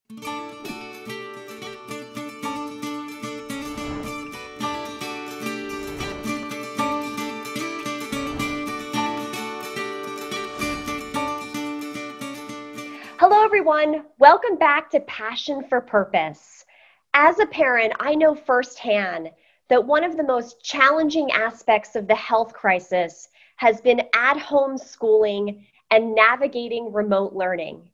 Hello, everyone. Welcome back to Passion for Purpose. As a parent, I know firsthand that one of the most challenging aspects of the health crisis has been at-home schooling and navigating remote learning.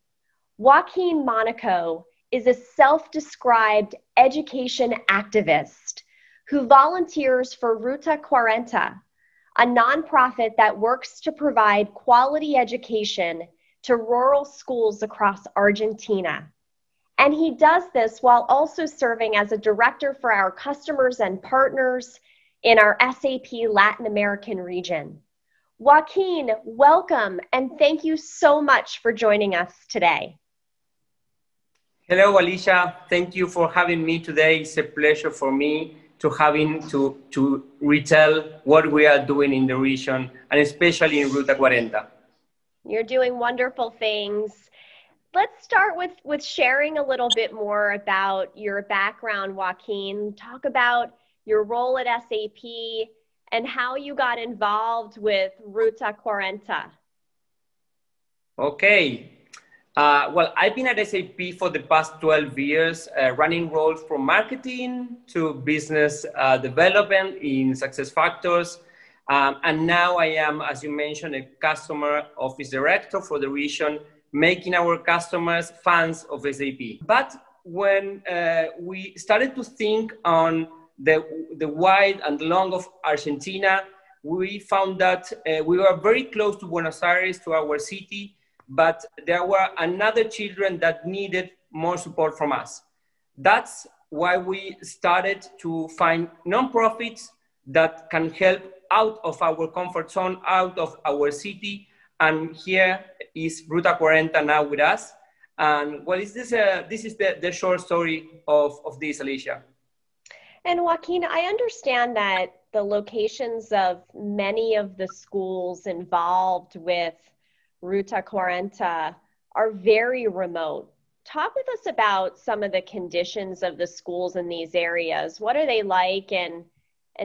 Joaquin Monaco is a self-described education activist who volunteers for Ruta 40, a nonprofit that works to provide quality education to rural schools across Argentina. And he does this while also serving as a director for our customers and partners in our SAP Latin American region. Joaquin, welcome, and thank you so much for joining us today. Hello, Alicia. Thank you for having me today. It's a pleasure for me to retell what we are doing in the region, and especially in Ruta 40. You're doing wonderful things. Let's start with sharing a little bit more about your background, Joaquin. Talk about your role at SAP and how you got involved with Ruta 40. Okay. Well, I've been at SAP for the past 12 years, running roles from marketing to business development in success factors. And now I am, as you mentioned, a customer office director for the region, making our customers fans of SAP. But when we started to think on the wide and long of Argentina, we found that we were very close to Buenos Aires, to our city, but there were another children that needed more support from us. That's why we started to find nonprofits that can help out of our comfort zone, out of our city. And here is Ruta 40 now with us. And well, this is the short story of this, Alicia. And Joaquin, I understand that the locations of many of the schools involved with Ruta 40 are very remote. Talk with us about some of the conditions of the schools in these areas. What are they like? And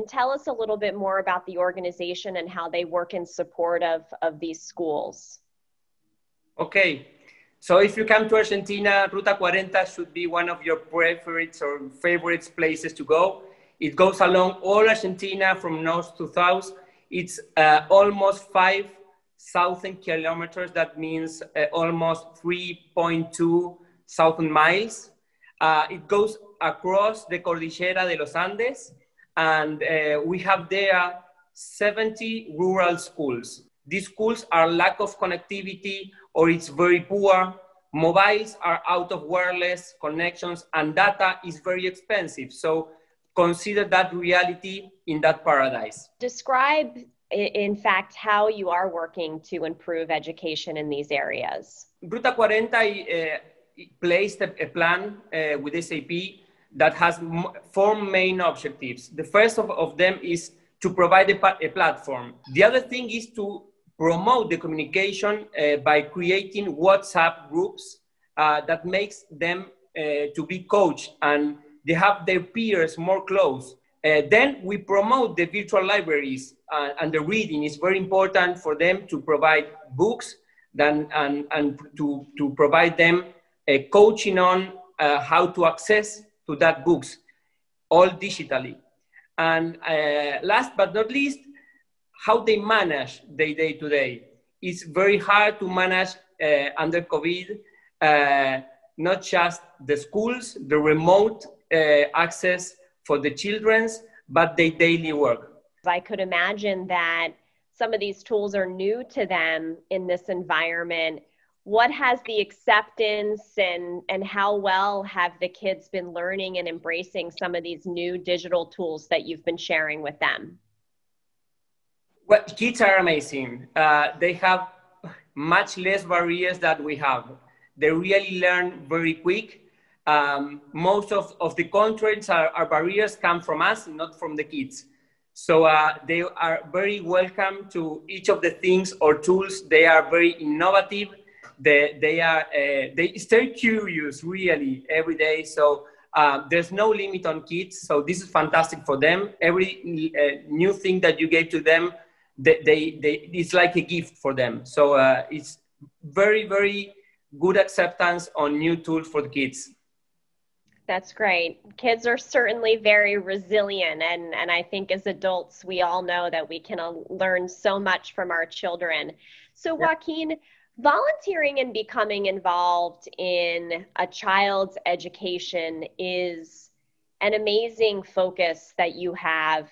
tell us a little bit more about the organization and how they work in support of these schools. Okay. So if you come to Argentina, Ruta 40 should be one of your preferates or favorite places to go. It goes along all Argentina from north to south. It's almost 5,000 kilometers. That means almost 3.2 thousand miles. It goes across the Cordillera de los Andes. And we have there 70 rural schools. These schools are lack of connectivity or it's very poor. Mobiles are out of wireless connections and data is very expensive. So consider that reality in that paradise. Describe, in fact, how you are working to improve education in these areas. Ruta 40 placed a plan with SAP that has 4 main objectives. The first of them is to provide a platform. The other thing is to promote the communication by creating WhatsApp groups that makes them to be coached and they have their peers more close. Then we promote the virtual libraries and the reading is very important for them to provide books and to provide them a coaching on how to access to that books, all digitally. And last but not least, how they manage their day-to-day. It's very hard to manage under COVID, not just the schools, the remote access for the children's, but their daily work. I could imagine that some of these tools are new to them in this environment. What has the acceptance and how well have the kids been learning and embracing some of these new digital tools that you've been sharing with them? Well, kids are amazing. They have much less barriers that we have. They really learn very quick. Most of the constraints our barriers come from us, not from the kids. So they are very welcome to each of the things or tools. They are very innovative. They stay curious really every day. So there's no limit on kids. So this is fantastic for them. Every new thing that you gave to them, it's like a gift for them. So it's very, very good acceptance on new tools for the kids. That's great. Kids are certainly very resilient. And I think as adults, we all know that we can learn so much from our children. So Joaquin, volunteering and becoming involved in a child's education is an amazing focus that you have.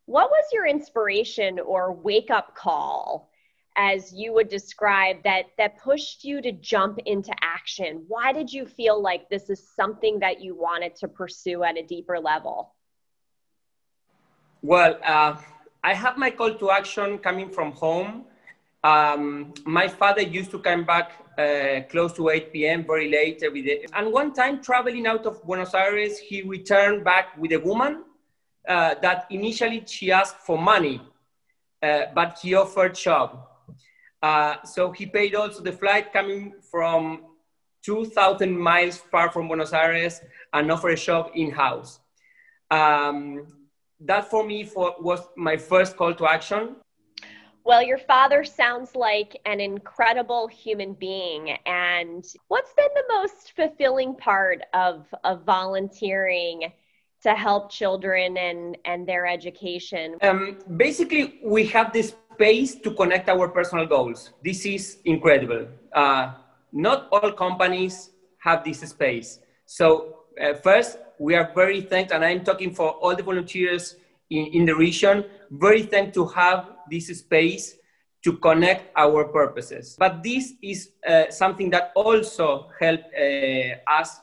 What was your inspiration or wake-up call, as you would describe, that pushed you to jump into action? Why did you feel like this is something that you wanted to pursue at a deeper level? Well, I have my call to action coming from home. My father used to come back close to 8 p.m. very late every day. And one time traveling out of Buenos Aires, he returned back with a woman that initially she asked for money, but he offered job. So he paid also the flight coming from 2,000 miles far from Buenos Aires and offered a job in-house. That for me was my first call to action. Well, your father sounds like an incredible human being. And what's been the most fulfilling part of volunteering to help children and their education? Basically, we have this space to connect our personal goals. This is incredible. Not all companies have this space. So first, we are very thankful, and I'm talking for all the volunteers in the region, very thankful to have this space to connect our purposes. But this is something that also helps us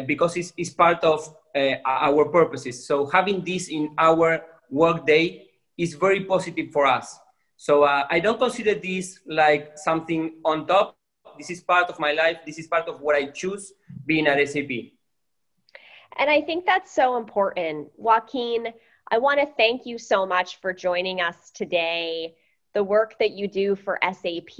because it's part of our purposes. So having this in our work day is very positive for us. So I don't consider this like something on top. This is part of my life. This is part of what I choose being at SAP. And I think that's so important. Joaquin, I want to thank you so much for joining us today. The work that you do for SAP,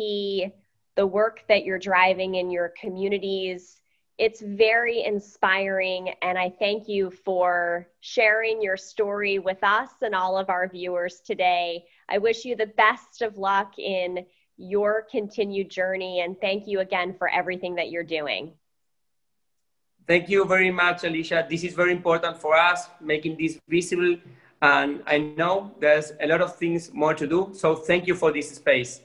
the work that you're driving in your communities, it's very inspiring. And I thank you for sharing your story with us and all of our viewers today. I wish you the best of luck in your continued journey. And thank you again for everything that you're doing. Thank you very much, Alicia. This is very important for us, making this visible. And I know there's a lot of things more to do. So thank you for this space.